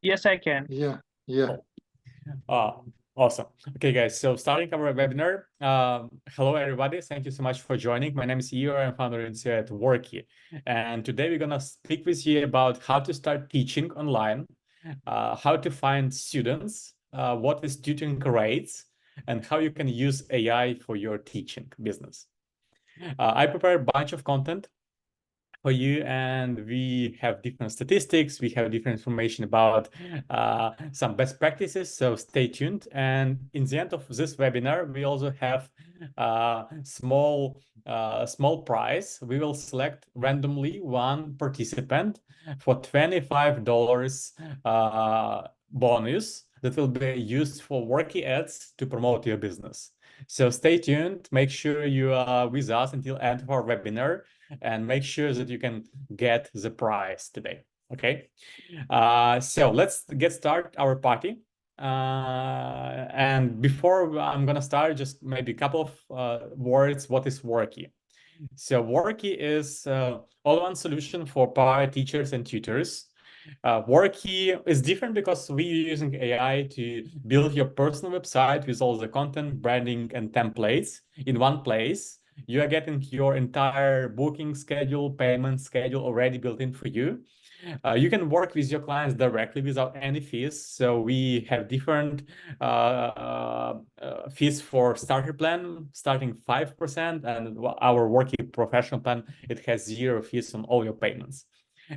Yes, I can. Yeah, yeah. Cool. Uh, awesome. Okay, guys. So starting our webinar. Hello, everybody. Thank you so much for joining. My name is Igor. I'm founder and CEO at Workee. And today we're gonna speak with you about how to start teaching online, how to find students, what is tutoring rates, and how you can use AI for your teaching business. I prepared a bunch of content for you, and we have different statistics, we have different information about some best practices, so stay tuned. And in the end of this webinar, we also have a small prize. We will select randomly one participant for $25 bonus that will be used for Workee Ads to promote your business. So stay tuned, make sure you are with us until end of our webinar, and make sure that you can get the prize today. Okay, so let's get started our party. And before I'm gonna start, just maybe a couple of words. What is Workee? So Workee is all-in-one solution for power teachers and tutors. Workee is different because we're using AI to build your personal website with all the content, branding, and templates in one place. You are getting your entire booking schedule, payment schedule already built in for you. You can work with your clients directly without any fees. So we have different fees for starter plan, starting 5%, and our Workee professional plan, it has 0 fees on all your payments.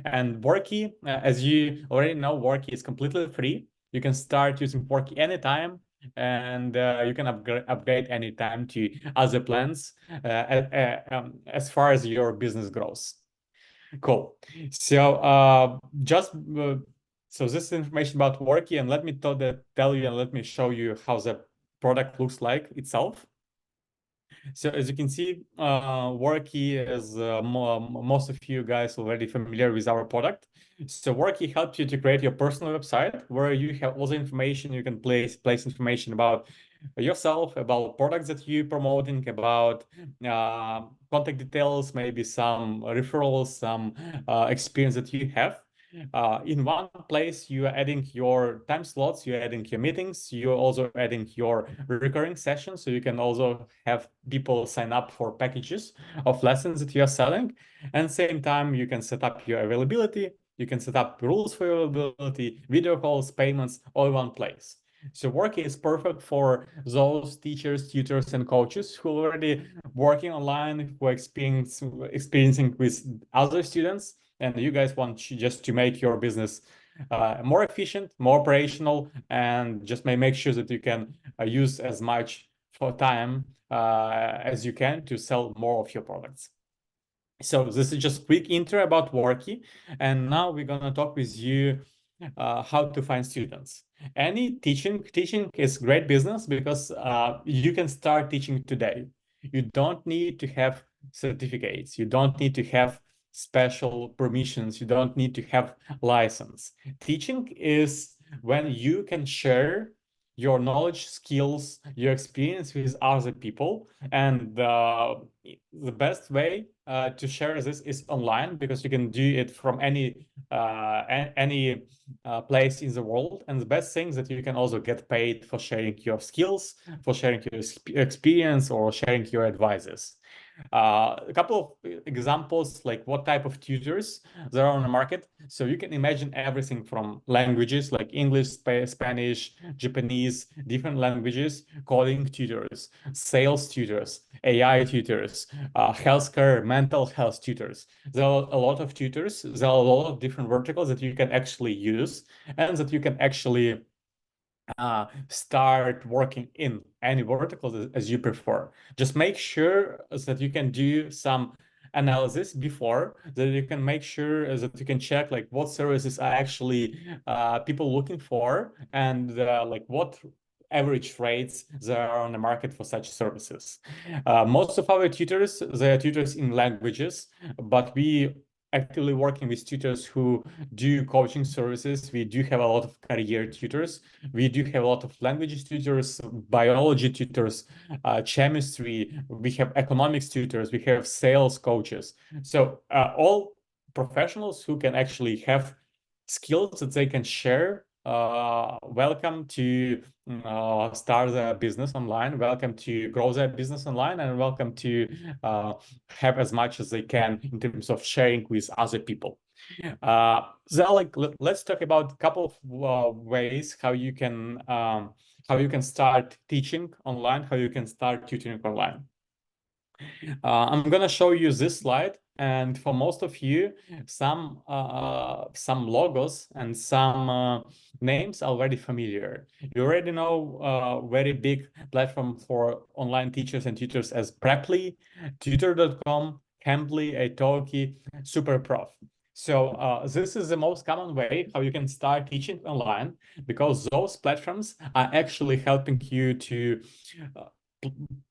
And Workee, as you already know, Workee is completely free. You can start using Workee anytime, and you can upgrade anytime to other plans as far as your business grows. Cool. So so this is information about Workee, and let me tell you and let me show you how the product looks like itself. So as you can see, Workee is most of you guys already familiar with our product. So Workee helps you to create your personal website where you have all the information. You can place information about yourself, about products that you're promoting, about contact details, maybe some referrals, some experience that you have. In one place, you are adding your time slots, you're adding your meetings, you're also adding your recurring sessions. So you can also have people sign up for packages of lessons that you are selling. And same time, you can set up your availability. You can set up rules for availability, video calls, payments, all in one place. So Workee is perfect for those teachers, tutors, and coaches who are already working online, who are experiencing with other students, and you guys want just to make your business more efficient, more operational, and just make sure that you can use as much for time as you can to sell more of your products. So this is just quick intro about Workee, and now we're gonna talk with you how to find students. Any teaching is great business because you can start teaching today. You don't need to have certificates. You don't need to have special permissions. You don't need to have license. Teaching is when you can share your knowledge, skills, your experience with other people. And the best way to share this is online, because you can do it from any place in the world. And the best thing is that you can also get paid for sharing your skills, for sharing your experience, or sharing your advices. A couple of examples, like what type of tutors there are on the market. So you can imagine everything from languages like English, Spanish, Japanese, different languages, coding tutors, sales tutors, AI tutors, healthcare, mental health tutors. There are a lot of tutors. There are a lot of different verticals that you can actually use and that you can actually start working in any vertical as you prefer. Just make sure that you can do some analysis before, that you can make sure that you can check like what services are actually people looking for, and like what average rates there are on the market for such services. Most of our tutors, they are tutors in languages, but we actively working with tutors who do coaching services. We do have a lot of career tutors. We do have a lot of language tutors, biology tutors, chemistry. We have economics tutors. We have sales coaches. So all professionals who can actually have skills that they can share welcome to start a business online, welcome to grow their business online, and welcome to have as much as they can in terms of sharing with other people. So let's talk about a couple of ways how you can start teaching online, how you can start tutoring online. I'm gonna show you this slide, and for most of you, some logos and some names are already familiar. You already know very big platform for online teachers and tutors as Preply, Tutor.com, Cambly, Italki, SuperProf. So this is the most common way how you can start teaching online, because those platforms are actually helping you to uh,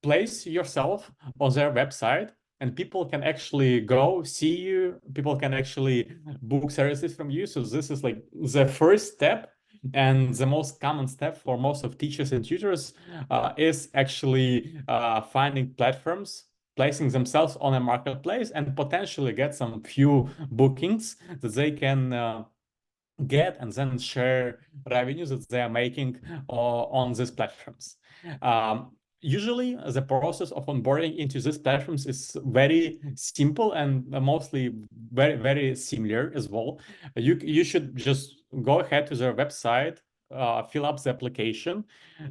place yourself on their website, and people can actually go see you, people can actually book services from you. So this is like the first step, and the most common step for most of teachers and tutors is actually finding platforms, placing themselves on a marketplace, and potentially get some few bookings that they can get, and then share revenues that they are making on these platforms. Usually, the process of onboarding into these platforms is very simple and mostly very similar as well. You should just go ahead to their website, fill up the application.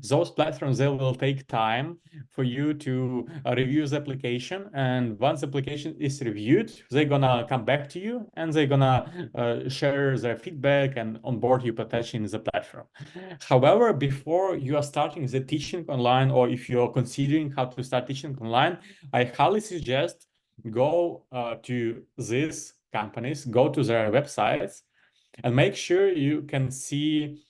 Those platforms, they will take time for you to review the application, and once the application is reviewed, they're gonna come back to you and they're gonna share their feedback and onboard you potentially in the platform. However, before you are starting the teaching online, or if you're considering how to start teaching online, I highly suggest go to these companies, go to their websites, and make sure you can see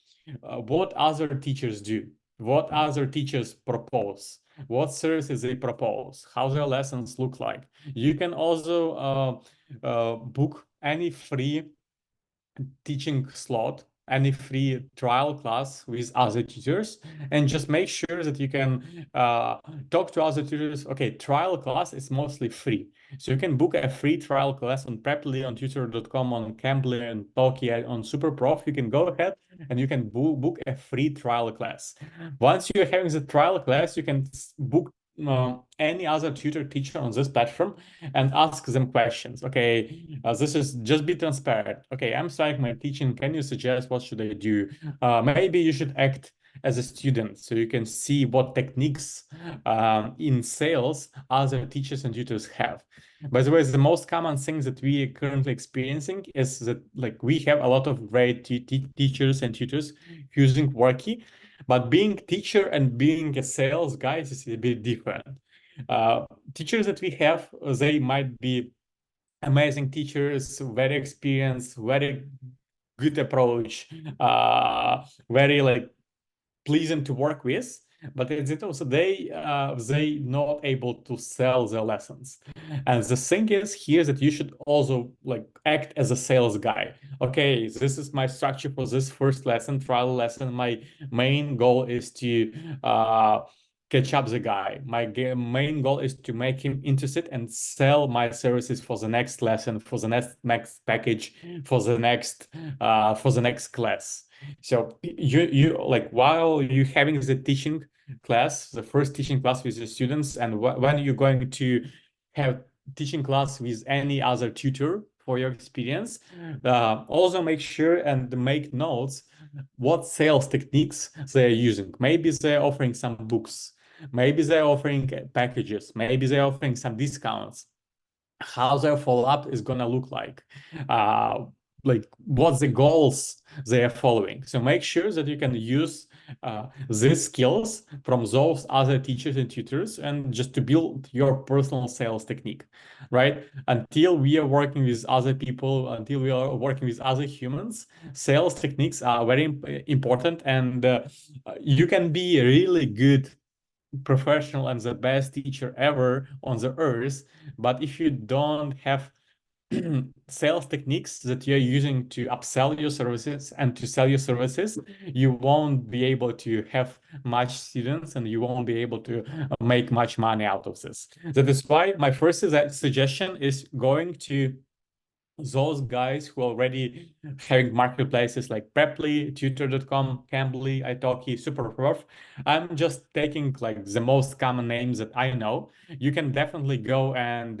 what other teachers do, what other teachers propose, what services they propose, how their lessons look like. You can also book any free teaching slot, any free trial class with other tutors, and just make sure that you can talk to other tutors. Okay, trial class is mostly free. So you can book a free trial class on Preply, on tutor.com, on Cambly, and Talkie, on SuperProf. You can go ahead and you can book a free trial class. Once you're having the trial class, you can book any other tutor teacher on this platform and ask them questions. Okay, this is just be transparent. Okay, I'm starting my teaching. Can you suggest what should I do? Maybe you should act as a student so you can see what techniques in sales other teachers and tutors have. By the way, the most common thing that we are currently experiencing is that like we have a lot of great teachers and tutors using Workee, but being teacher and being a sales guy is a bit different. Teachers that we have, they might be amazing teachers, very experienced, very good approach, very like pleasant to work with, but it's also they not able to sell their lessons. And the thing is here that you should also like act as a sales guy. Okay, this is my structure for this first lesson, trial lesson. My main goal is to catch up the guy. My main goal is to make him interested and sell my services for the next lesson, for the next package, for the next class. So you like while you having the teaching class, the first teaching class with the students, and when you're going to have teaching class with any other tutor for your experience, also make sure and make notes what sales techniques they're using. Maybe they're offering some books, maybe they're offering packages, maybe they're offering some discounts, how their follow-up is going to look like what's the goals they are following. So make sure that you can use these skills from those other teachers and tutors, and just to build your personal sales technique, right? Until we are working with other people, until we are working with other humans, sales techniques are very important, and you can be a really good professional and the best teacher ever on the earth, but if you don't have sales techniques that you're using to upsell your services and to sell your services, you won't be able to have much students and you won't be able to make much money out of this. That is why my first suggestion is going to those guys who already having marketplaces like Preply, Tutor.com, Cambly, Italki, Superprof. I'm just taking like the most common names that I know. You can definitely go and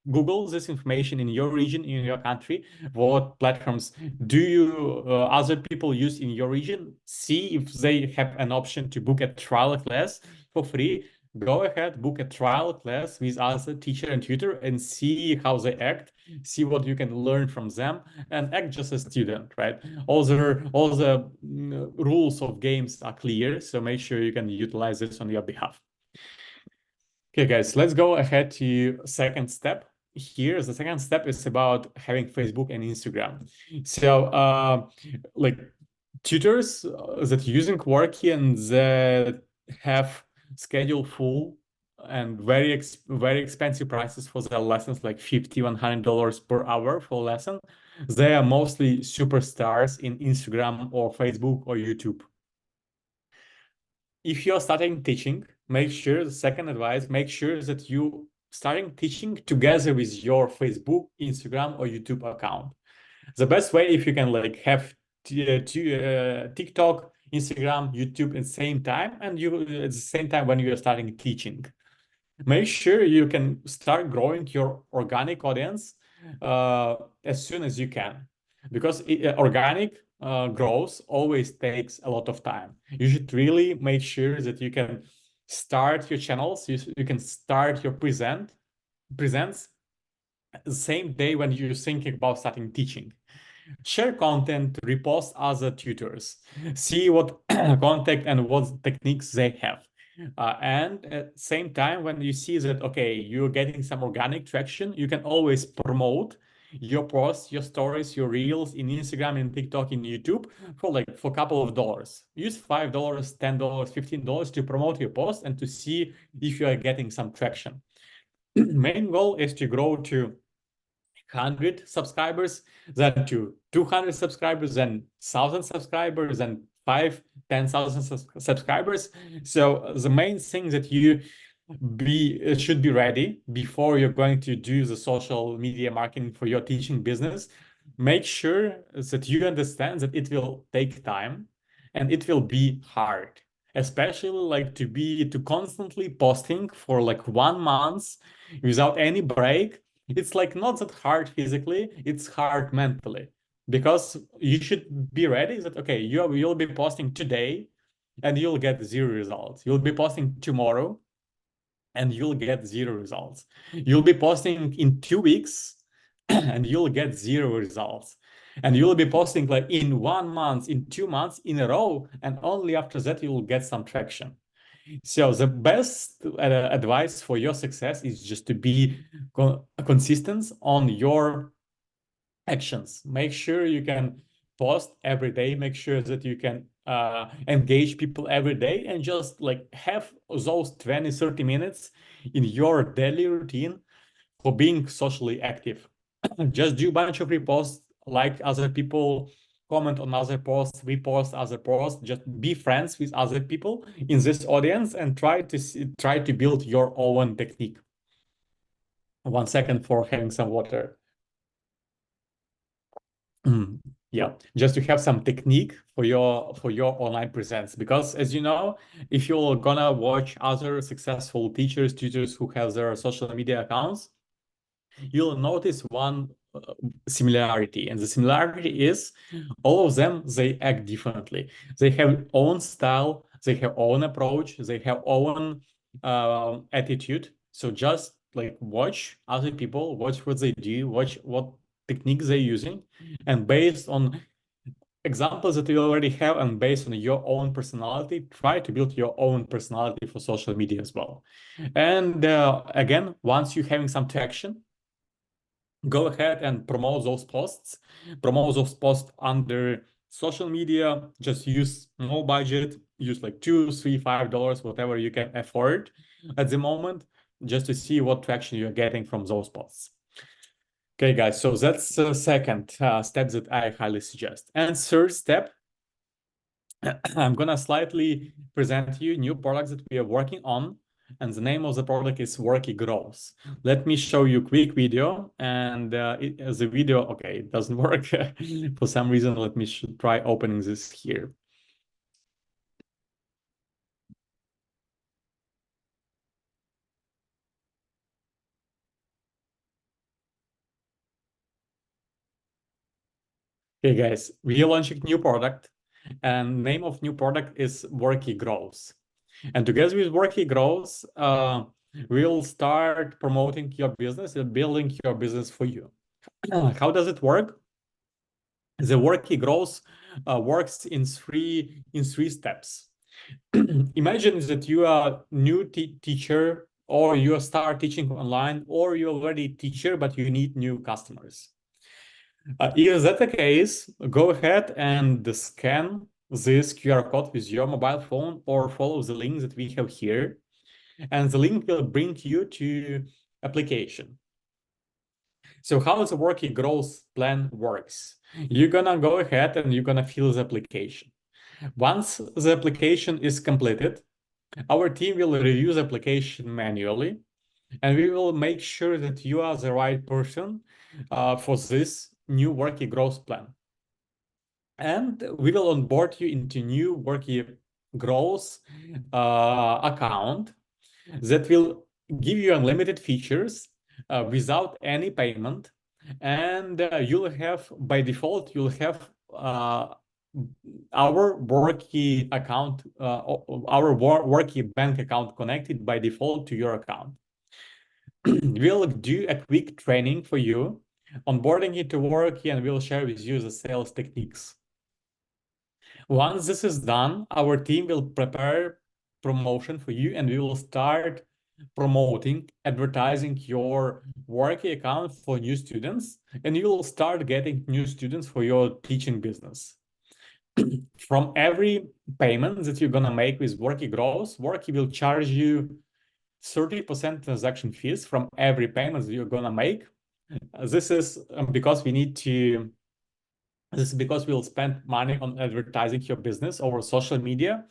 Google this information in your region, in your country. What platforms do you other people use in your region? See if they have an option to book a trial class for free. Go ahead, book a trial class with other teacher and tutor and see how they act, see what you can learn from them, and act just a student, right? All the rules of games are clear, so make sure you can utilize this on your behalf. Okay, guys, let's go ahead to second step. Here, the second step is about having Facebook and Instagram. So, like tutors that using Workee and that have schedule full and very expensive prices for their lessons, like $50-$100 per hour for lesson. They are mostly superstars in Instagram or Facebook or YouTube. If you're starting teaching, make sure, the second advice, make sure that you starting teaching together with your Facebook, Instagram, or YouTube account. The best way, if you can like have TikTok, Instagram, YouTube at the same time, and you at the same time when you are starting teaching. Make sure you can start growing your organic audience as soon as you can, because organic growth always takes a lot of time. You should really make sure that you can start your channels, you can start your presents the same day when you're thinking about starting teaching. Share content, repost other tutors, see what contact and what techniques they have. And at the same time, when you see that, okay, you're getting some organic traction, you can always promote your posts, your stories, your reels in Instagram and TikTok and YouTube for a couple of dollars. Use $5, $10, $15 to promote your post and to see if you are getting some traction. Main goal is to grow to 100 subscribers, then to 200 subscribers, then 1,000 subscribers, then 5, 10,000 subscribers. So the main thing that you should be ready before you're going to do the social media marketing for your teaching business. Make sure that you understand that it will take time and it will be hard, especially like to constantly posting for like 1 month without any break. It's like not that hard physically, it's hard mentally, because you should be ready that, okay, you'll be posting today and you'll get 0 results. You'll be posting tomorrow and you'll get 0 results. You'll be posting in 2 weeks and you'll get 0 results. And you'll be posting like in 1 month, in 2 months in a row, and only after that you'll get some traction. So the best advice for your success is just to be consistent on your actions. Make sure you can post every day. Make sure that you can engage people every day, and just like have those 20, 30 minutes in your daily routine for being socially active. Just do a bunch of reposts, like other people, comment on other posts, repost other posts, just be friends with other people in this audience and try to build your own technique. 1 second for having some water. Yeah, just to have some technique for your online presence, because as you know, if you're gonna watch other successful teachers, tutors who have their social media accounts, you'll notice one similarity, and the similarity is all of them, they act differently. They have own style, they have own approach, they have own attitude. So just like watch other people, watch what they do, watch what techniques they're using, and based on examples that you already have and based on your own personality, try to build your own personality for social media as well. And again, once you're having some traction, go ahead and promote those posts. Promote those posts under social media. Just use no budget. Use like $2, $3, $5, whatever you can afford at the moment, just to see what traction you're getting from those posts. Okay, guys, so that's the second step that I highly suggest. And third step, I'm gonna slightly present you new products that we are working on and the name of the product is Workee Growth. Let me show you a quick video, and the video, okay, it doesn't work for some reason. Let me try opening this here. Okay, guys, we are launching new product, and name of new product is Workee Growth. And together with Workee Growth, we'll start promoting your business and building your business for you. How does it work? The Workee Growth works in three steps. Imagine that you are a new teacher, or you start teaching online, or you're already a teacher, but you need new customers. If that's the case, go ahead and scan this QR code with your mobile phone or follow the link that we have here. And the link will bring you to application. So how the Workee Growth plan works? You're gonna go ahead and you're gonna fill the application. Once the application is completed, our team will review the application manually, and we will make sure that you are the right person for this new Workee Growth plan. And we will onboard you into new Workee Growth account that will give you unlimited features without any payment. And you'll have, by default, you'll have our Workee account, our Workee bank account connected by default to your account. We'll do a quick training for you, onboarding you to Workee, and we'll share with you the sales techniques. Once this is done, our team will prepare promotion for you, and we will start promoting, advertising your Workee account for new students, and you will start getting new students for your teaching business. From every payment that you're gonna make with Workee Growth, Workee will charge you 30% transaction fees from every payment that you're gonna make. This is because we need to. This is because we'll spend money on advertising your business over social media,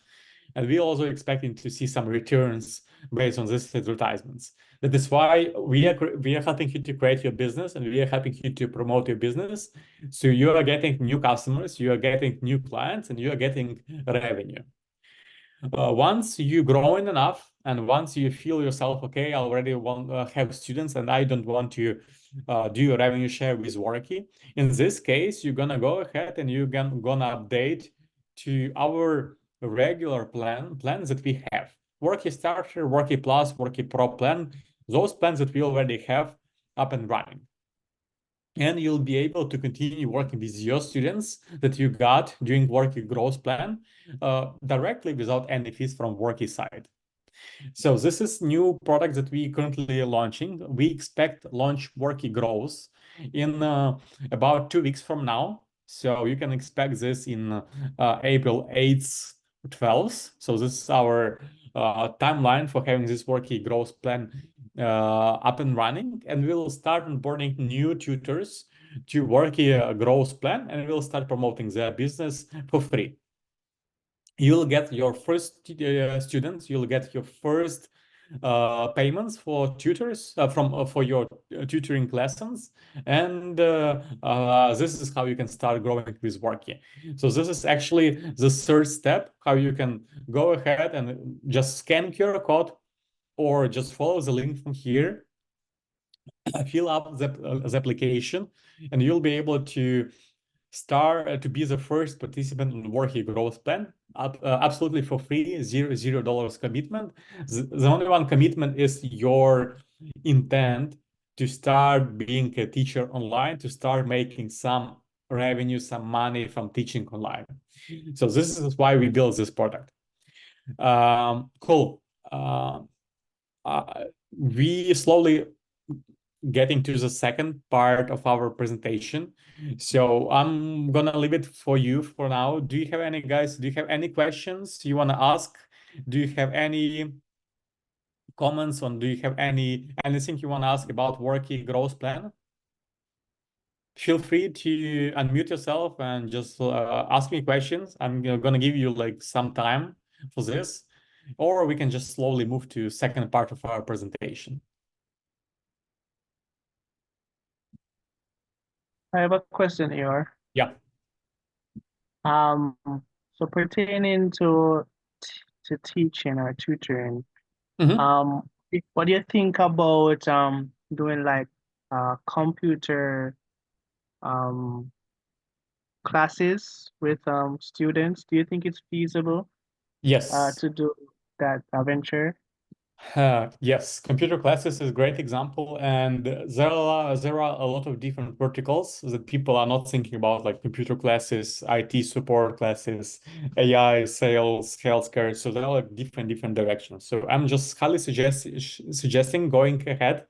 and we're also expecting to see some returns based on these advertisements. That is why we are helping you to create your business, and we are helping you to promote your business. So you are getting new customers, you are getting new clients, and you are getting revenue. Once you growing enough, and once you feel yourself, okay, I already want have students, and I don't want to do a revenue share with Workee. In this case, you're gonna go ahead and you're gonna update to our regular plans that we have. Workee Starter, Workee Plus, Workee Pro plan, those plans that we already have up and running. And you'll be able to continue working with your students that you got during Workee Growth plan directly without any fees from Workee side. So this is new product that we currently launching. We expect launch Workee Growth in about 2 weeks from now. So you can expect this in April 8th, 12th. So this is our timeline for having this Workee Growth plan up and running. And we'll start onboarding new tutors to Workee Growth plan, and we'll start promoting their business for free. You'll get your first students, you'll get your first payments for tutors for your tutoring lessons, and this is how you can start growing with Workee. So this is actually the third step, how you can go ahead and just scan QR code or just follow the link from here, fill up the application, and you'll be able to start to be the first participant in the Workee Growth plan, absolutely for free, $0 commitment. The only one commitment is your intent to start being a teacher online, to start making some revenue, some money from teaching online. So this is why we built this product. Cool. We slowly getting to the second part of our presentation. So I'm gonna leave it for you for now. Do you have any, guys, do you have any questions you wanna ask? Do you have any comments on, do you have anything you wanna ask about Workee Growth plan? Feel free to unmute yourself and just ask me questions. I'm gonna give you like some time for this. or we can just slowly move to second part of our presentation. I have a question here. Yeah. Um, so pertaining to teaching or tutoring, Mhm. what do you think about doing like computer um classes with students? Do you think it's feasible Yes. to do that venture? Yes, computer classes is a great example, and there are a lot of different verticals that people are not thinking about, like computer classes, IT support classes, AI, sales, healthcare. So there are like different directions. So I'm just highly suggesting going ahead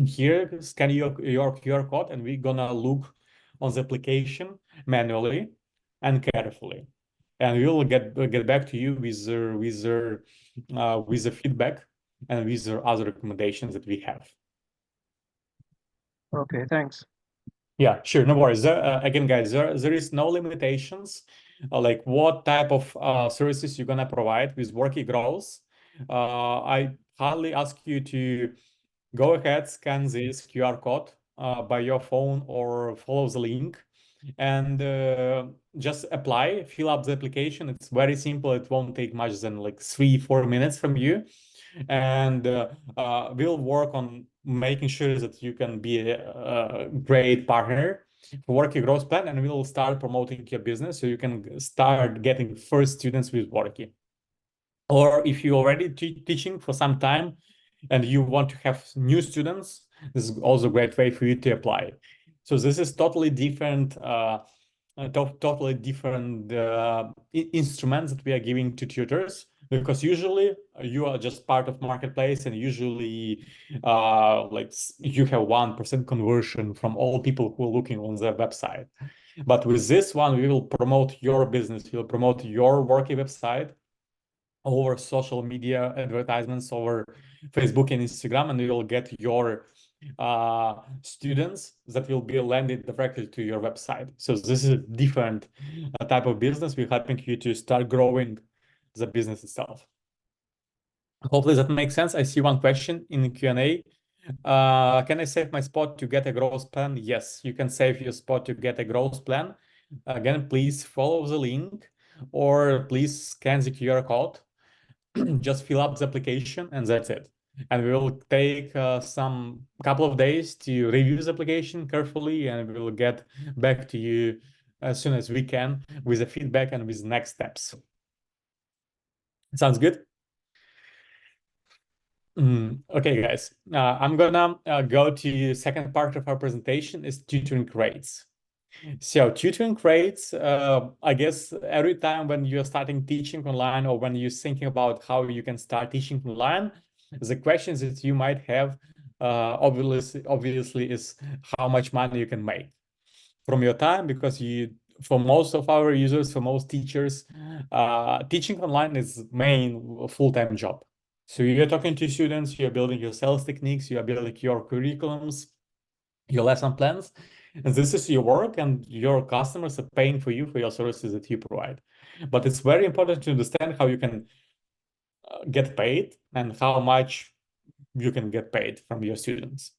here, scan your QR code, and we're gonna look on the application manually and carefully, and we will get back to you with the feedback and with the other recommendations that we have. Okay, thanks. Yeah, sure, no worries. Again, guys, there is no limitations, like what type of services you're gonna provide with Workee Growth. I highly ask you to go ahead, scan this QR code by your phone or follow the link and just apply, fill up the application. It's very simple. It won't take much than like 3-4 minutes from you. And we'll work on making sure that you can be a great partner for Workee Growth Plan, and we'll start promoting your business so you can start getting first students with Workee. Or if you're already teaching for some time and you want to have new students, this is also a great way for you to apply. So this is totally different, totally different instruments that we are giving to tutors, because usually you are just part of marketplace, and usually like you have 1% conversion from all people who are looking on the website. But with this one, we will promote your business, we'll promote your Workee website over social media advertisements, over Facebook and Instagram, and you will get your students that will be landed directly to your website. So this is a different type of business. We're helping you to start growing the business itself. Hopefully that makes sense. I see one question in the Q&A. Can I save my spot to get a growth plan? Yes, you can save your spot to get a growth plan. Again, please follow the link or please scan the QR code. Just fill up the application and that's it. And we will take some couple of days to review the application carefully, and we will get back to you as soon as we can with the feedback and with next steps. Sounds good? Okay, guys. I'm gonna go to second part of our presentation is tutoring rates. So tutoring rates, I guess every time when you're starting teaching online or when you're thinking about how you can start teaching online, the questions that you might have obviously is how much money you can make from your time, because for most of our users, for most teachers, teaching online is main full-time job. So you're talking to students, you're building your sales techniques, you're building your curriculums, your lesson plans, and this is your work, and your customers are paying for you for your services that you provide. But it's very important to understand how you can get paid and how much you can get paid from your students.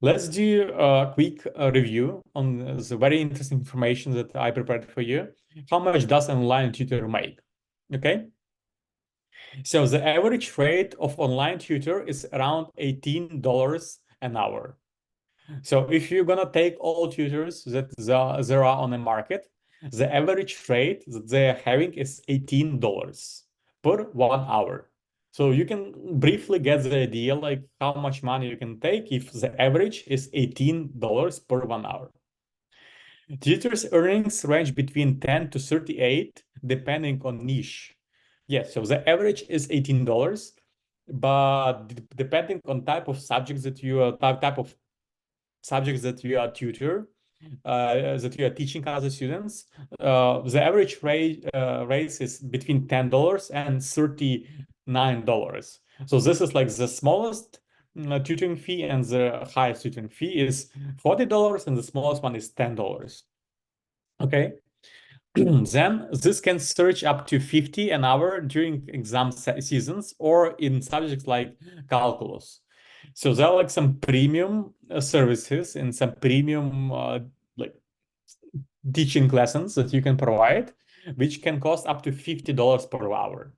Let's do a quick review on the very interesting information that I prepared for you. How much does an online tutor make? Okay. So the average rate of online tutor is around $18 an hour. So if you're gonna take all tutors that there are on the market, the average rate that they're having is $18 per 1 hour. So you can briefly get the idea like how much money you can take if the average is $18 per 1 hour. Tutors' earnings range between 10 to 38 depending on niche. Yes, so the average is $18, but depending on type of subjects that you are type of subjects that you are that you are teaching other students, the average rate is between $10 and $39. So this is like the smallest tutoring fee, and the highest tutoring fee is $40, and the smallest one is $10. Okay. Then this can search up to 50 an hour during exam seasons or in subjects like calculus. So there are like some premium services and some premium like teaching lessons that you can provide, which can cost up to $50 per hour.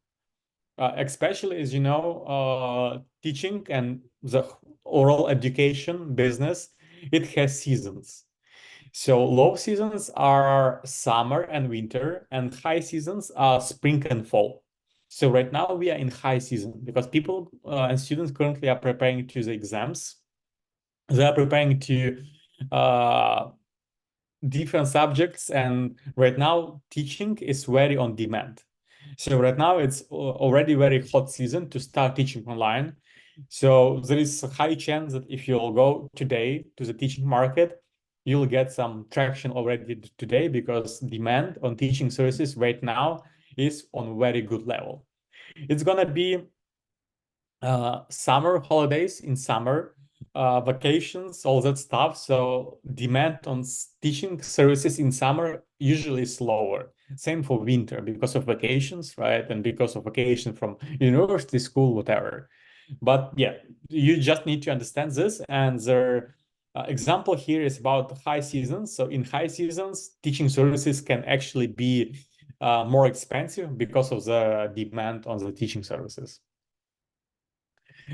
Especially as you know, teaching and the oral education business, it has seasons. So low seasons are summer and winter, and high seasons are spring and fall. So right now we are in high season because people and students currently are preparing to the exams. They are preparing to uh, different subjects, and right now teaching is very on demand. So right now it's already very hot season to start teaching online. So there is a high chance that if you'll go today to the teaching market, you'll get some traction already today because demand on teaching services right now is on very good level. It's gonna be summer holidays in summer, vacations, all that stuff. So demand on teaching services in summer usually is lower. Same for winter because of vacations, right? And because of vacation from university, school, whatever. But yeah, you just need to understand this. And the example here is about high seasons. So in high seasons, teaching services can actually be more expensive because of the demand on the teaching services.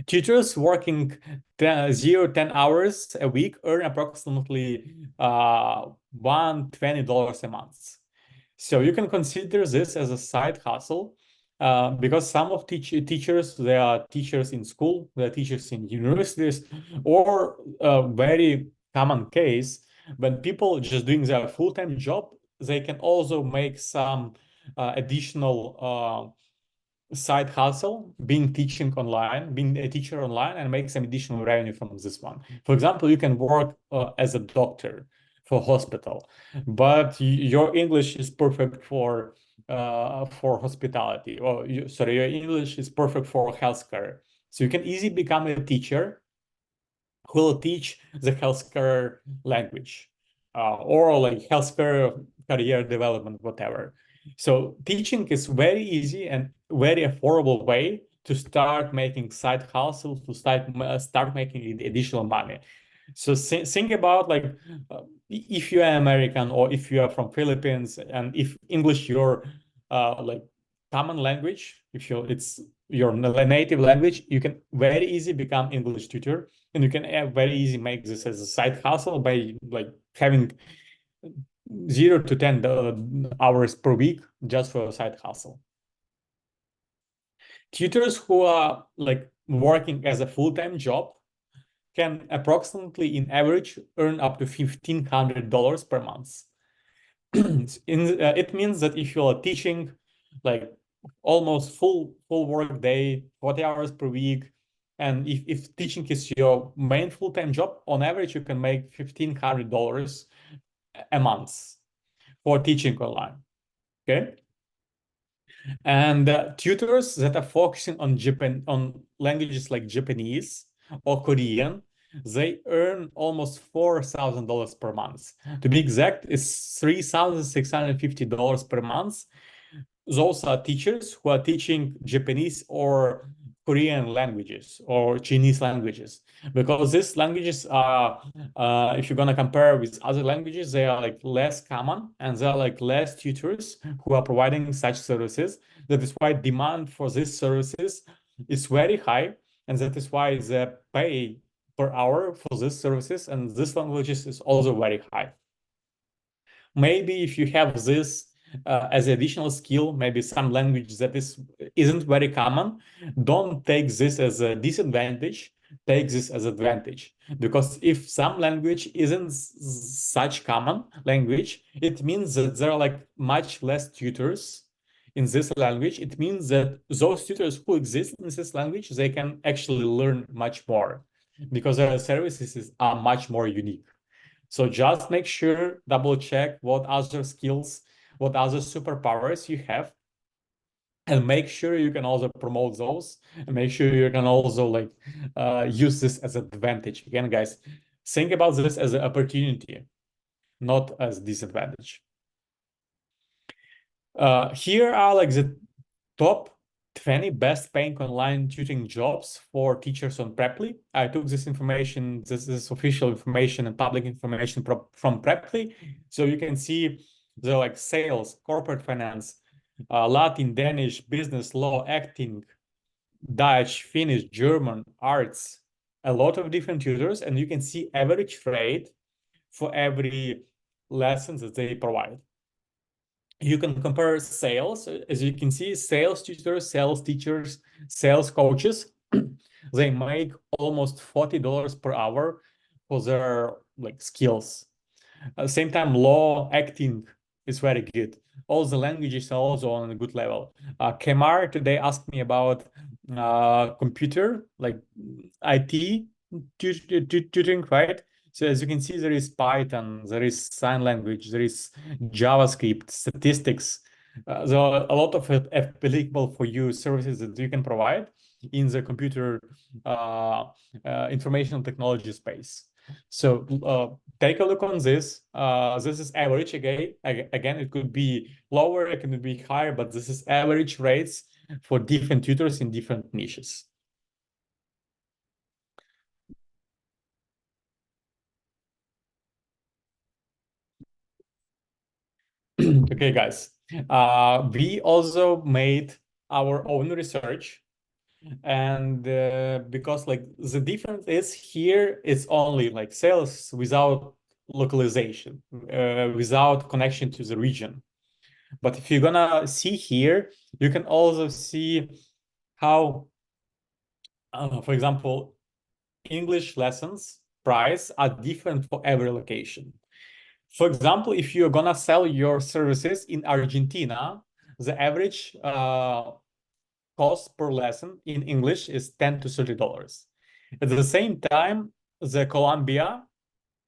Tutors working 10 hours a week earn approximately $120 a month. So you can consider this as a side hustle because some of teachers, they are teachers in school, they are teachers in universities, or a very common case when people just doing their full-time job, they can also make some additional side hustle, being teaching online, being a teacher online, and make some additional revenue from this one. For example, you can work as a doctor for hospital, but your English is perfect for hospitality, or sorry, your English is perfect for healthcare. So you can easily become a teacher who will teach the healthcare language or like healthcare career development, whatever. So teaching is very easy and very affordable way to start making side hustles, to start making additional money. So think about like if you are American or if you are from Philippines and if English your like common language, if you it's your native language, you can very easy become English tutor, and you can very easy make this as a side hustle by like having 0 to 10 hours per week just for a side hustle. Tutors who are like working as a full-time job can approximately in average earn up to $1,500 per month. It means that if you're teaching like almost full work day, 40 hours per week, and if teaching is your main full-time job, on average you can make $1,500 a month for teaching online. Okay. And tutors that are focusing on on languages like Japanese or Korean, they earn almost $4,000 per month. To be exact, it's $3,650 per month. Those are teachers who are teaching Japanese or Korean languages or Chinese languages, because these languages are, if you're gonna compare with other languages, they are like less common and there are like less tutors who are providing such services. That is why demand for these services is very high, and that is why the pay per hour for these services and these languages is also very high. Maybe if you have this as additional skill, maybe some language that isn't very common, don't take this as a disadvantage, take this as advantage. Because if some language isn't such common language, it means that there are like much less tutors in this language. It means that those tutors who exist in this language, they can actually learn much more because their services are much more unique. So just make sure, double check what other skills, what other superpowers you have, and make sure you can also promote those, and make sure you can also like use this as an advantage. Again, guys, think about this as an opportunity, not as disadvantage. Here are like the top 20 best paying online tutoring jobs for teachers on Preply. I took this information, this is official information and public information from Preply. So you can see the like sales, corporate finance, Latin, Danish, business, law, acting, Dutch, Finnish, German, arts, a lot of different tutors, and you can see average rate for every lesson that they provide. You can compare sales, as you can see, sales tutors, sales teachers, sales coaches, they make almost $40 per hour for their like skills. At the same time, law, acting is very good. All the languages are also on a good level. Kemar today asked me about computer, like IT tutoring, right? So as you can see, there is Python, there is sign language, there is JavaScript, statistics. There are a lot of applicable for you services that you can provide in the computer information technology space. So take a look on this. This is average again. Again, it could be lower, it can be higher, but this is average rates for different tutors in different niches. Okay, guys. We also made our own research, and because like the difference is here, it's only like sales without localization, without connection to the region. But if you're gonna see here, you can also see how, for example, English lessons price are different for every location. For example, if you're gonna sell your services in Argentina, the average cost per lesson in English is $10 to $30. At the same time, the Colombia,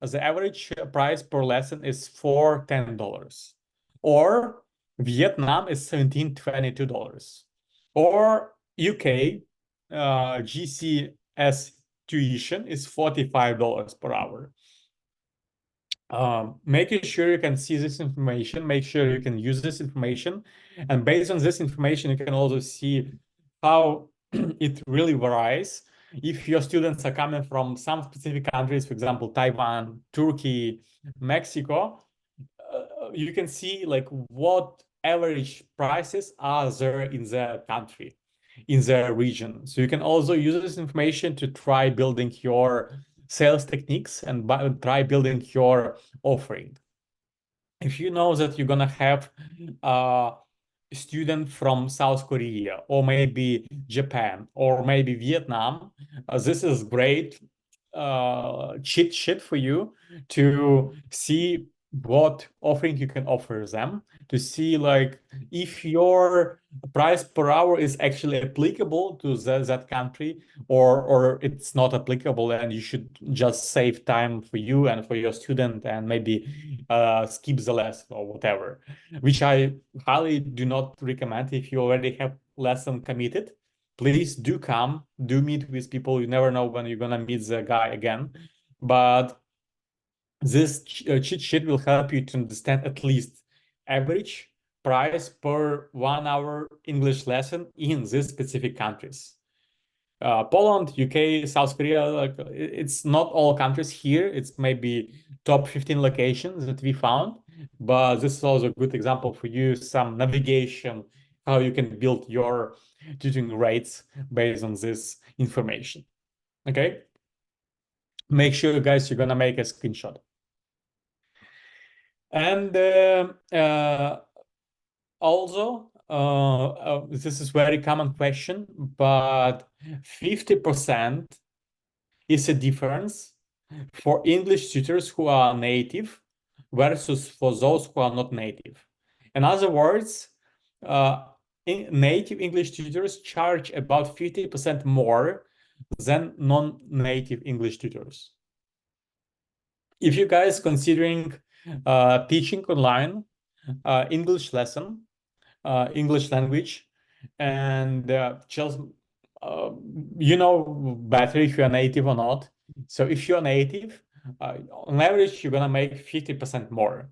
the average price per lesson is $4 to $10. Or Vietnam is $17 to $22. Or UK, GCS tuition is $45 per hour. Making sure you can see this information, make sure you can use this information. And based on this information, you can also see how it really varies. If your students are coming from some specific countries, for example, Taiwan, Turkey, Mexico, you can see like what average prices are there in the country, in the region. So you can also use this information to try building your sales techniques and try building your offering. If you know that you're gonna have a student from South Korea or maybe Japan or maybe Vietnam, this is great cheat sheet for you to see what offering you can offer them, to see like if your price per hour is actually applicable to that country, or it's not applicable and you should just save time for you and for your student and maybe skip the lesson or whatever, which I highly do not recommend. If you already have lesson committed, please do come, do meet with people. You never know when you're gonna meet the guy again. But this cheat sheet will help you to understand at least average price per 1 hour English lesson in these specific countries. Poland, UK, South Korea, like it's not all countries here. It's maybe top 15 locations that we found, but this is also a good example for you, some navigation, how you can build your tutoring rates based on this information. Okay? Make sure, guys, you're gonna make a screenshot. And also, this is very common question, but 50% is a difference for English tutors who are native versus for those who are not native. In other words, native English tutors charge about 50% more than non-native English tutors. If you guys considering teaching online English lesson, English language, and just you know better if you're native or not. So if you're native, on average, you're gonna make 50% more.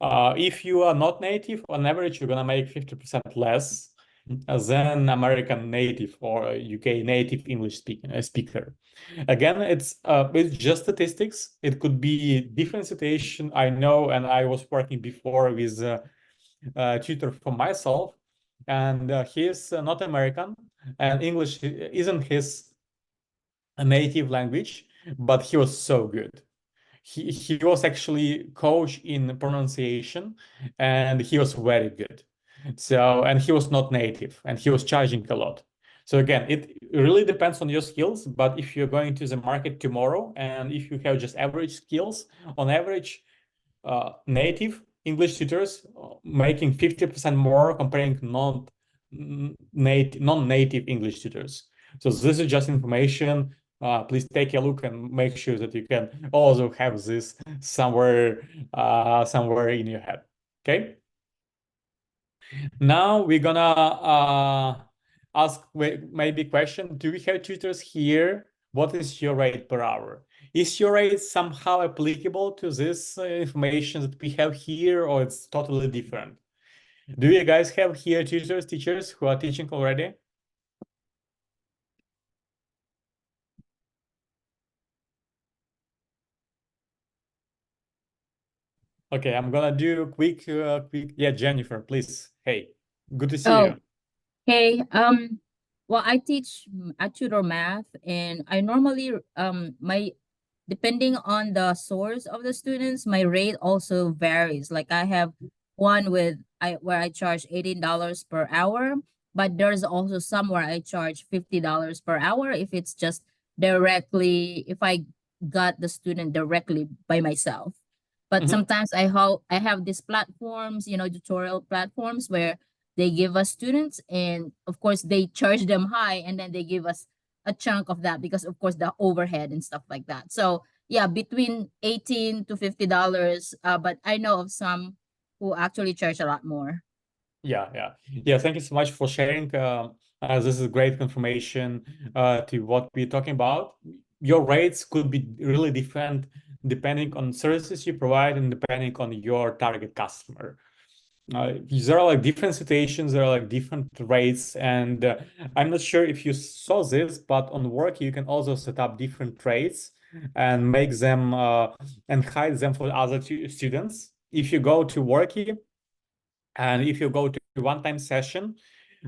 If you are not native, on average, you're gonna make 50% less than American native or UK native English speaker. Again, it's just statistics. It could be different situation. I know, and I was working before with a tutor for myself, and he's not American, and English isn't his native language, but he was so good. He was actually coach in pronunciation, and he was very good. So, and he was not native, and he was charging a lot. So again, it really depends on your skills, but if you're going to the market tomorrow and if you have just average skills, on average, native English tutors making 50% more comparing non-native English tutors. So this is just information. Please take a look and make sure that you can also have this somewhere in your head. Okay. Now we're gonna ask maybe question. Do we have tutors here? What is your rate per hour? Is your rate somehow applicable to this information that we have here, or it's totally different? Do you guys have here teachers who are teaching already? Okay, I'm gonna do a quick. Yeah, Jennifer, please. Hey, good to see Oh, you. hey. Well, I tutor math, and I normally my depending on the source of the students, my rate also varies. Like I have one with I where I charge $18 per hour, but there's also some where I charge $50 per hour if it's just directly if I got the student directly by myself. But Mhm. sometimes I have these platforms, tutorial platforms where they give us students, and of course they charge them high, and then they give us a chunk of that because of course the overhead and stuff like that. So yeah, between 18 to $50, but I know of some who actually charge a lot more. Yeah. Thank you so much for sharing. This is great confirmation to what we're talking about. Your rates could be really different depending on services you provide and depending on your target customer. There are like different situations, there are like different rates, and I'm not sure if you saw this, but on Workee you can also set up different rates and make them and hide them for other students. If you go to Workee and if you go to one-time session,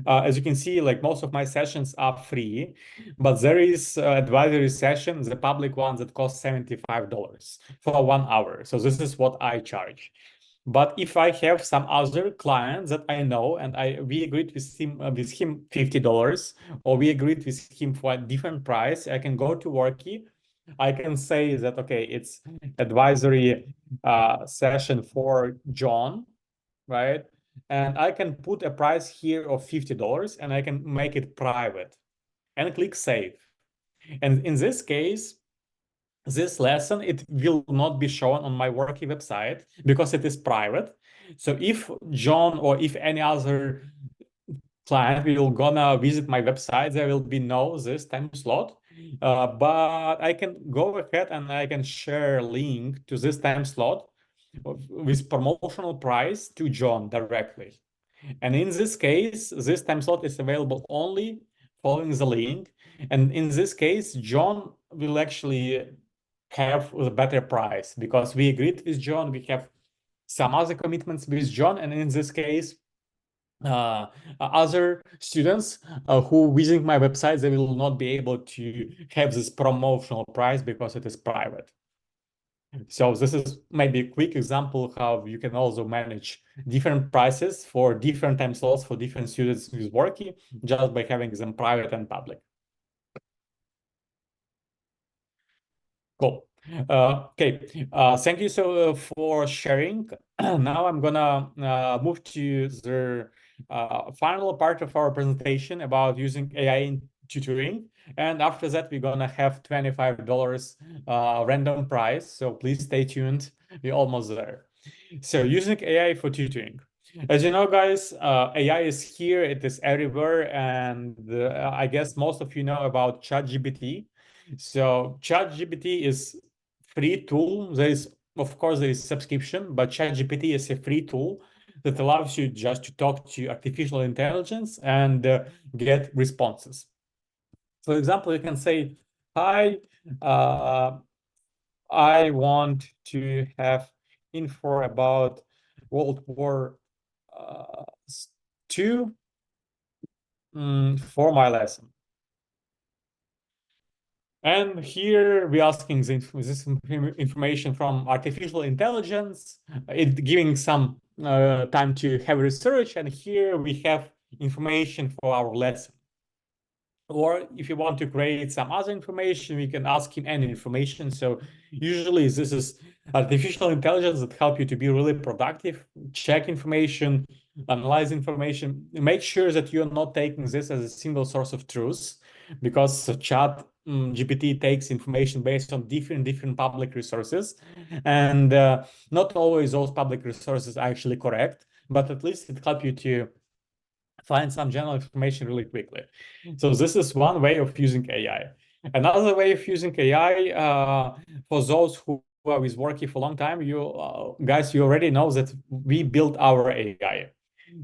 as you can see, like most of my sessions are free, but there is advisory session, the public ones that cost $75 for 1 hour. So this is what I charge. But if I have some other clients that I know and we agreed with him $50, or we agreed with him for a different price, I can go to Workee. I can say that okay, it's advisory session for John, right? And I can put a price here of $50 and I can make it private and click save. And in this case, this lesson, it will not be shown on my Workee website because it is private. So if John or if any other client will gonna visit my website, there will be no this time slot. But I can go ahead and I can share a link to this time slot with promotional price to John directly. And in this case, this time slot is available only following the link. And in this case, John will actually have a better price because we agreed with John. We have some other commitments with John. And in this case, other students who visit my website, they will not be able to have this promotional price because it is private. So this is maybe a quick example how you can also manage different prices for different time slots for different students with Workee just by having them private and public. Cool. Okay. Thank you so for sharing. Now I'm gonna move to the final part of our presentation about using AI in tutoring. And after that, we're gonna have $25 random prize. So please stay tuned. We're almost there. So using AI for tutoring. As you know, guys, AI is here. It is everywhere. And I guess most of you know about ChatGPT. So ChatGPT is free tool. There is of course, there is subscription, but ChatGPT is a free tool that allows you just to talk to artificial intelligence and get responses. For example, you can say, hi, I want to have info about World War II for my lesson. And here we're asking this information from artificial intelligence, it giving some time to have research, and here we have information for our lesson. Or if you want to create some other information, we can ask him any information. So usually this is artificial intelligence that help you to be really productive, check information, analyze information, make sure that you're not taking this as a single source of truth, because chat GPT takes information based on different public resources, and not always those public resources are actually correct, but at least it helps you to find some general information really quickly. So this is one way of using AI. Another way of using AI, for those who are with Workee for a long time, you guys, you already know that we built our AI.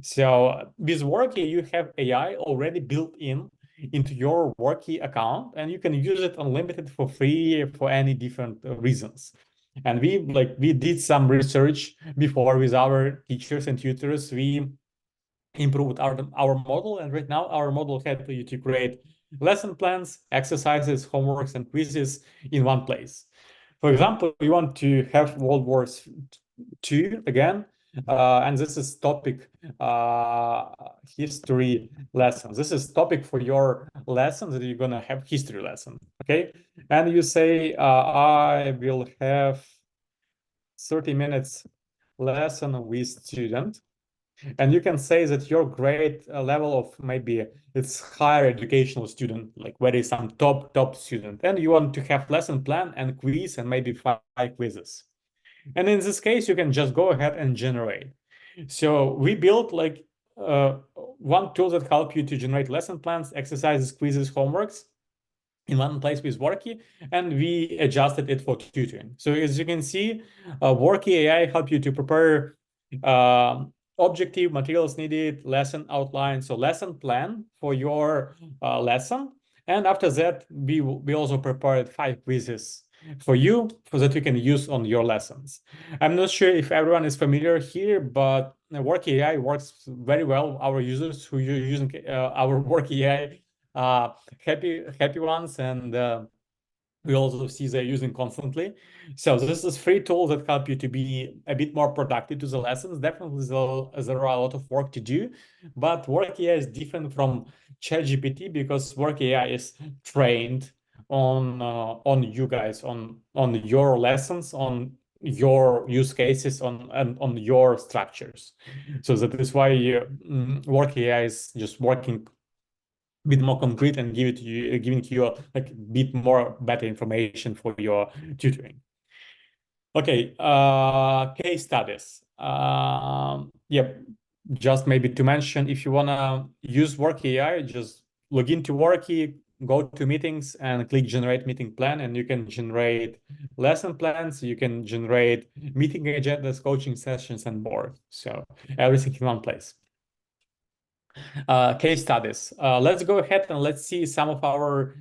So with Workee, you have AI already built into your Workee account, and you can use it unlimited for free for any different reasons. And we did some research before with our teachers and tutors. We improved our model, and right now our model helps you to create lesson plans, exercises, homeworks, and quizzes in one place. For example, you want to have World War II again, and this is topic history lessons. This is topic for your lessons that you're gonna have history lesson, okay? And you say, I will have 30 minutes lesson with student. And you can say that your grade level of maybe it's higher educational student, like where is some top student, and you want to have lesson plan and quiz and maybe 5 quizzes. And in this case, you can just go ahead and generate. So we built like one tool that help you to generate lesson plans, exercises, quizzes, homeworks in one place with Workee, and we adjusted it for tutoring. So as you can see, Workee AI help you to prepare objective materials needed, lesson outline, so lesson plan for your lesson. And after that, we also prepared 5 quizzes for you so that you can use on your lessons. I'm not sure if everyone is familiar here, but Workee AI works very well. Our users who are using our Workee AI happy ones, and we also see they're using constantly. So this is free tool that help you to be a bit more productive to the lessons. Definitely there are a lot of work to do, but Workee AI is different from ChatGPT because Workee AI is trained on you guys, on your lessons, on your use cases, on your structures. So that is why Workee AI is just working bit more concrete and giving you like a bit more better information for your tutoring. Okay, case studies. Yeah, just maybe to mention, if you wanna use Workee AI, just log into Workee, go to meetings and click generate meeting plan, and you can generate lesson plans, you can generate meeting agendas, coaching sessions, and more. So everything in one place. Case studies. Let's go ahead and let's see some of our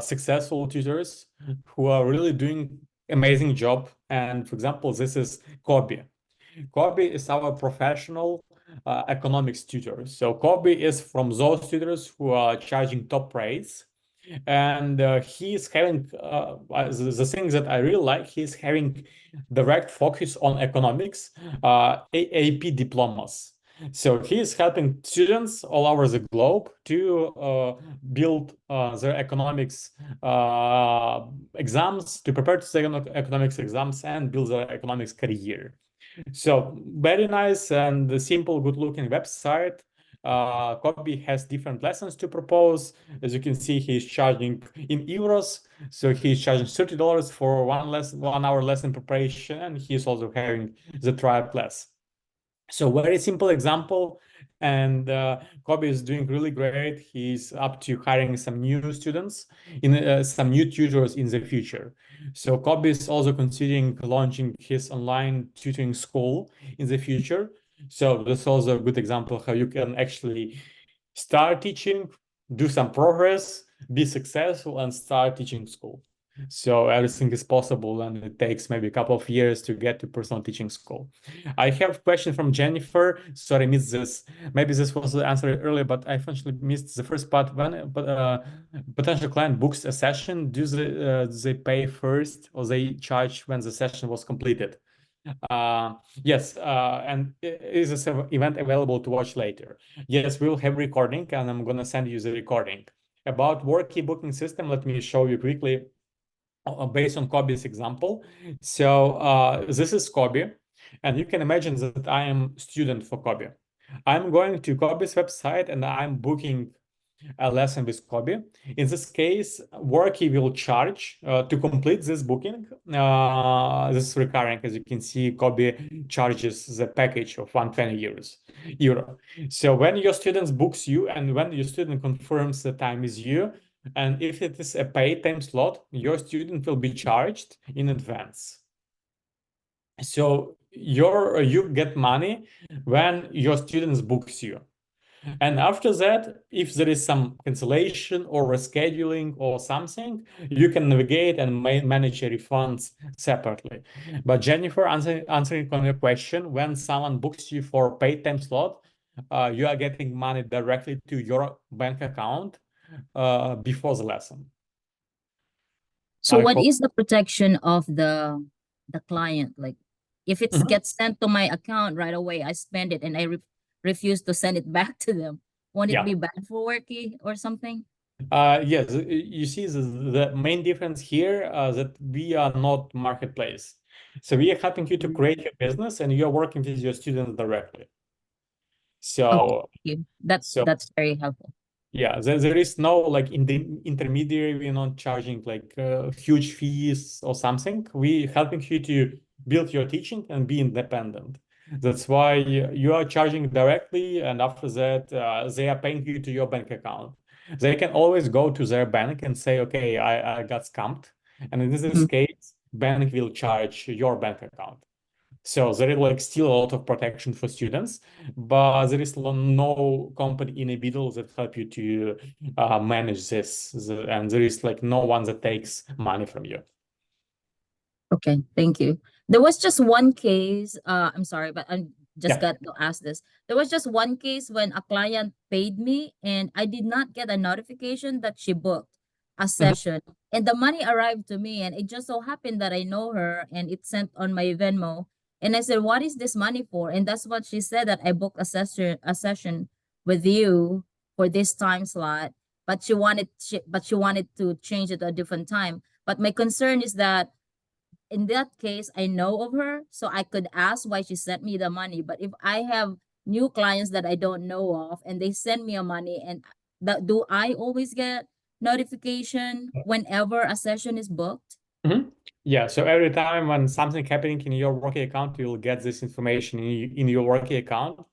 successful tutors who are really doing amazing job. And for example, this is Kobe. Kobe is our professional economics tutor. So Kobe is from those tutors who are charging top rates. And he's having the thing that I really like, he's having direct focus on economics, AP diplomas. So he is helping students all over the globe to build their economics exams, to prepare to the economics exams and build their economics career. So very nice and simple, good-looking website. Kobe has different lessons to propose. As you can see, he's charging in euros. So he's charging $30 for 1 hour lesson preparation, and he's also having the trial class. So very simple example, and Kobe is doing really great. He's up to hiring some new students, some new tutors in the future. So Kobe is also considering launching his online tutoring school in the future. So this is also a good example how you can actually start teaching, do some progress, be successful, and start teaching school. So everything is possible, and it takes maybe a couple of years to get to personal teaching school. I have a question from Jennifer. Sorry, I missed this. Maybe this was answered earlier, but I unfortunately missed the first part. When potential client books a session, do they pay first or they charge when the session was completed? Yes, and is this event available to watch later? Yes, we'll have recording, and I'm gonna send you the recording. About Workee booking system, let me show you quickly based on Kobe's example. So this is Kobe, and you can imagine that I am student for Kobe. I'm going to Kobe's website and I'm booking a lesson with Kobe. In this case, Workee will charge to complete this booking. This is recurring, as you can see. Kobe charges the package of 120 euro. So when your student books you and when your student confirms the time is you, and if it is a paid time slot, your student will be charged in advance. So you get money when your students books you. And after that, if there is some cancellation or rescheduling or something, you can navigate and manage your refunds separately. But Jennifer, answering on your question, when someone books you for paid time slot, you are getting money directly to your bank account before the lesson. So I what hope. is the protection of the client? Like if it Mhm. gets sent to my account right away, I spend it and I refuse to send it back to them. Won't it Yeah. be bad for Workee or something? Yes, you see the main difference here that we are not marketplace. So we are helping you to create your business and you're working with your students directly. Okay, So, thank you. That's so that's very helpful. yeah, there is no like in the intermediary, we're not charging like huge fees or something. We helping you to build your teaching and be independent. That's why you are charging directly, and after that, they are paying you to your bank account. They can always go to their bank and say, okay, I got scammed. And in this Mhm. case, bank will charge your bank account. So there is like still a lot of protection for students, but there is no company in a middle that help you to manage this, and there is like no one that takes money from you. Okay, thank you. There was just one case, I'm sorry, but I just Yeah. got to ask this. There was just one case when a client paid me and I did not get a notification that she booked a Mhm. session and the money arrived to me and it just so happened that I know her and it sent on my Venmo. And I said, "What is this money for?" And that's what she said, that I booked a session with you for this time slot, but she wanted to change it to a different time. But my concern is that in that case, I know of her, so I could ask why she sent me the money. But if I have new clients that I don't know of and they send me a money, and that, do I always get notification whenever a session is booked? Mhm. Yeah, so every time when something happening in your Workee account, you'll get this information in your Workee account.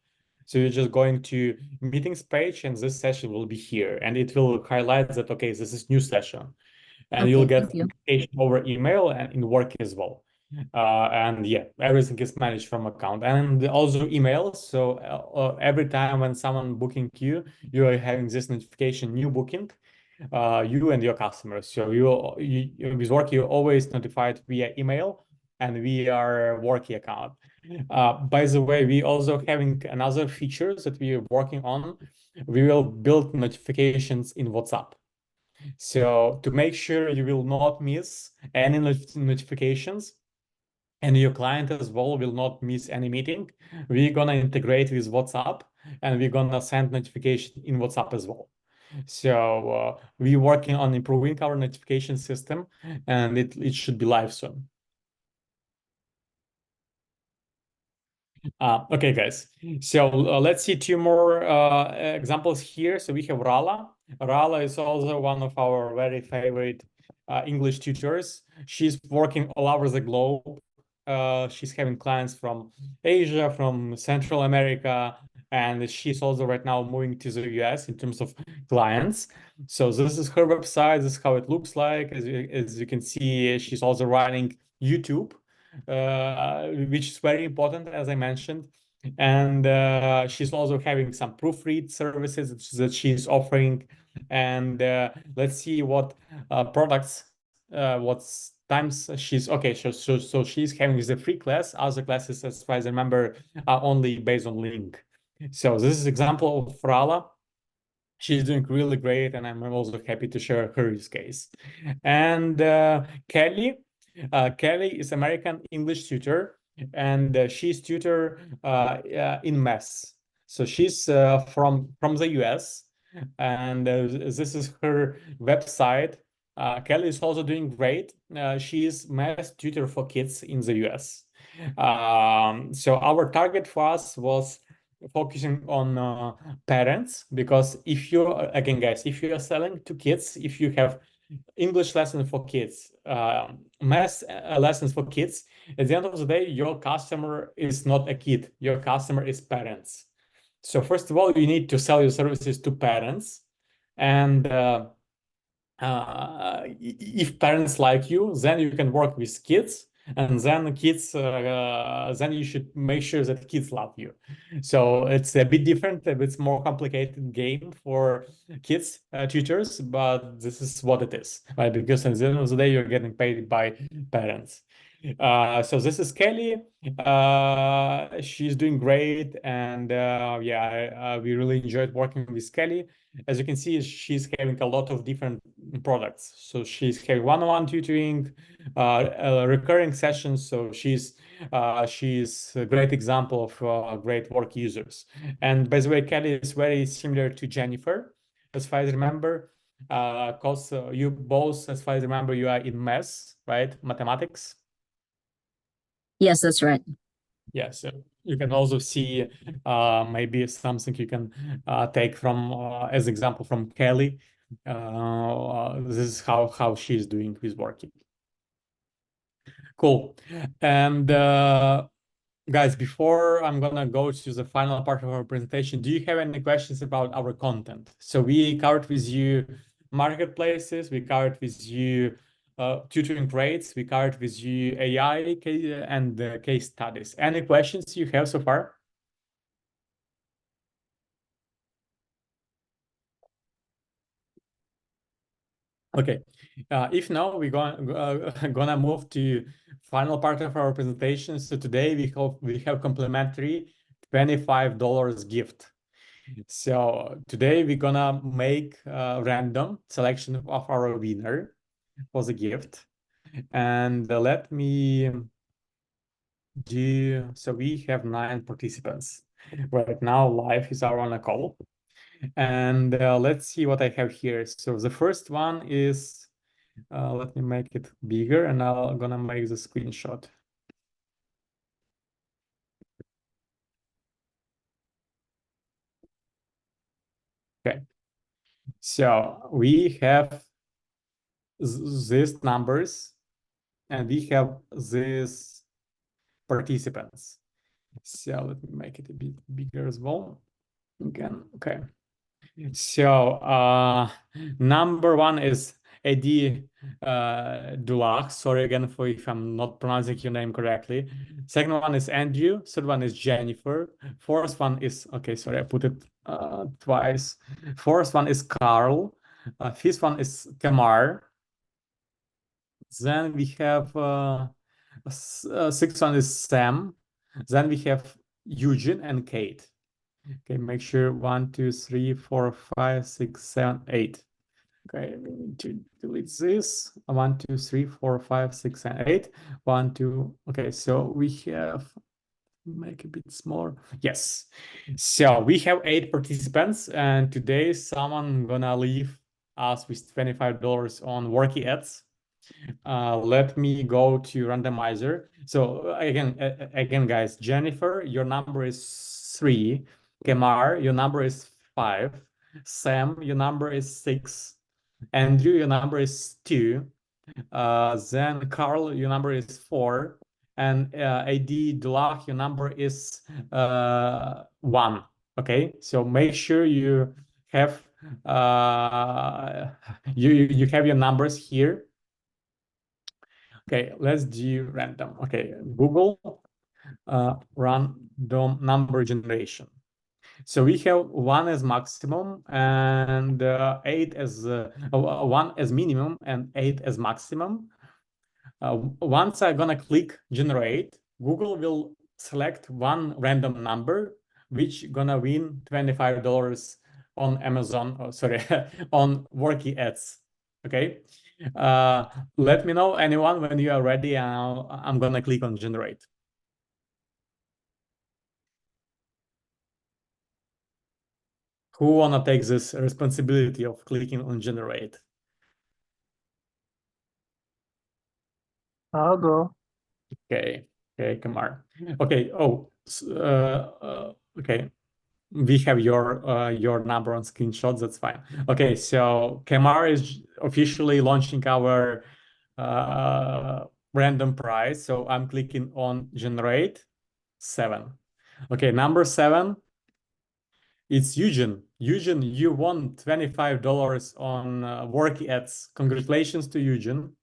So you're just going to meetings page and this session will be here and it will highlight that, okay, this is new session. And you'll Okay, get thank you. notification over email and in Workee as well. And yeah, everything is managed from account and also emails. So every time when someone booking you are having this notification, new booking, you and your customers. So with Workee, you're always notified via email and via Workee account. By the way, we also having another features that we are working on. We will build notifications in WhatsApp. So to make sure you will not miss any notifications and your client as well will not miss any meeting, we're gonna integrate with WhatsApp and we're gonna send notification in WhatsApp as well. So we're working on improving our notification system and it should be live soon. Okay, guys. So let's see two more examples here. So we have Rala. Rala is also one of our very favorite English tutors. She's working all over the globe. She's having clients from Asia, from Central America, and she's also right now moving to the US in terms of clients. So this is her website. This is how it looks like. As you can see, she's also running YouTube, which is very important, as I mentioned. And she's also having some proofread services that she's offering. And let's see what products, what times she's okay. So she's having the free class. Other classes, as far as I remember, are only based on link. So this is example of Frala. She's doing really great, and I'm also happy to share her use case. And Kelly, Kelly is American English tutor, and she's tutor in math. So she's from the US, and this is her website. Kelly is also doing great. She is math tutor for kids in the US. So our target for us was focusing on parents, because if you again guys, if you are selling to kids, if you have English lesson for kids, math lessons for kids, at the end of the day, your customer is not a kid, your customer is parents. So first of all, you need to sell your services to parents, and if parents like you, then you can work with kids, and then kids, then you should make sure that kids love you. So it's a bit different, a bit more complicated game for kids tutors, but this is what it is, right? Because at the end of the day, you're getting paid by parents. So this is Kelly. She's doing great, and yeah, we really enjoyed working with Kelly. As you can see, she's having a lot of different products. So she's having one-on-one tutoring, recurring sessions. So she's a great example of great work users. And by the way, Kelly is very similar to Jennifer, as far as I remember. Because you both, as far as I remember, you are in math, right? Mathematics. Yes, that's right. Yeah, so you can also see maybe something you can take from as example from Kelly. This is how she's doing with Workee. Cool. And guys, before I'm gonna go to the final part of our presentation, do you have any questions about our content? So we covered with you marketplaces, we covered with you tutoring rates, we covered with you AI and case studies. Any questions you have so far? Okay, if no, we're gonna move to final part of our presentation. So today we have complimentary $25 gift. So today we're gonna make a random selection of our winner for the gift. And let me do, so we have 9 participants. Right now, live is on a call. And let's see what I have here. So the first one is, let me make it bigger, and I'm gonna make the screenshot. Okay, so we have these numbers, and we have these participants. So let me make it a bit bigger as well. Again, okay. So number one is Eddie Dulac. Sorry again for if I'm not pronouncing your name correctly. Second one is Andrew. Third one is Jennifer. Fourth one is, okay, sorry, I put it twice. Fourth one is Carl. Fifth one is Kamar. Then we have sixth one is Sam. Then we have Eugene and Kate. Okay, make sure 1, 2, 3, 4, 5, 6, 7, 8. Okay, we need to delete this. 1, 2, 3, 4, 5, 6, and 8. 1, 2. Okay, so we have, make a bit smaller. Yes. So we have 8 participants, and today someone gonna leave us with $25 on Workee Ads. Let me go to randomizer. So again, guys, Jennifer, your number is 3. Kemar, your number is 5. Sam, your number is 6. Andrew, your number is 2. Then Carl, your number is 4. and ID Dullah, your number is 1. Okay, so make sure you have you have your numbers here. Okay, let's do random. Okay, Google random number generation. So we have 1 as maximum and 8 as 1 as minimum and 8 as maximum. Once I'm gonna click generate, Google will select one random number, which gonna win $25 on Amazon, on Workee Ads. Okay. Let me know, anyone, when you are ready. I'm gonna click on generate. Who wanna take this responsibility of clicking on generate? I'll go. Okay, Kamar. Okay. Okay. We have your number on screenshots. That's fine. Okay, so Kamar is officially launching our random prize. So I'm clicking on generate 7. Okay, number 7. It's Eugene. Eugene, you won $25 on Workee Ads. Congratulations to Eugene.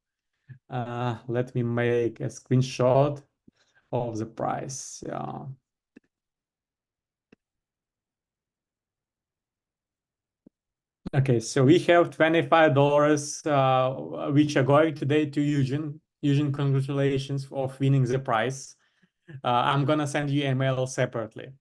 Let me make a screenshot of the price. Yeah. Okay, so we have $25 which are going today to Eugene. Eugene, congratulations for winning the prize. I'm gonna send you an email separately.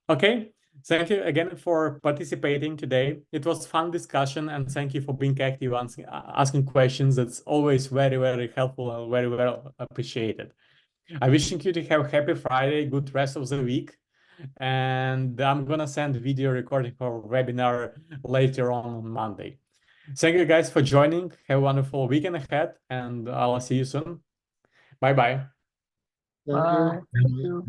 Okay, thank you again for participating today. It was fun discussion, and thank you for being active, asking questions. That's always very, very helpful and very well appreciated. I'm wishing you to have a happy Friday, good rest of the week. And I'm gonna send video recording for webinar later on Monday. Thank you guys for joining. Have a wonderful weekend ahead, and I'll see you soon. Bye-bye. Bye. Thank you.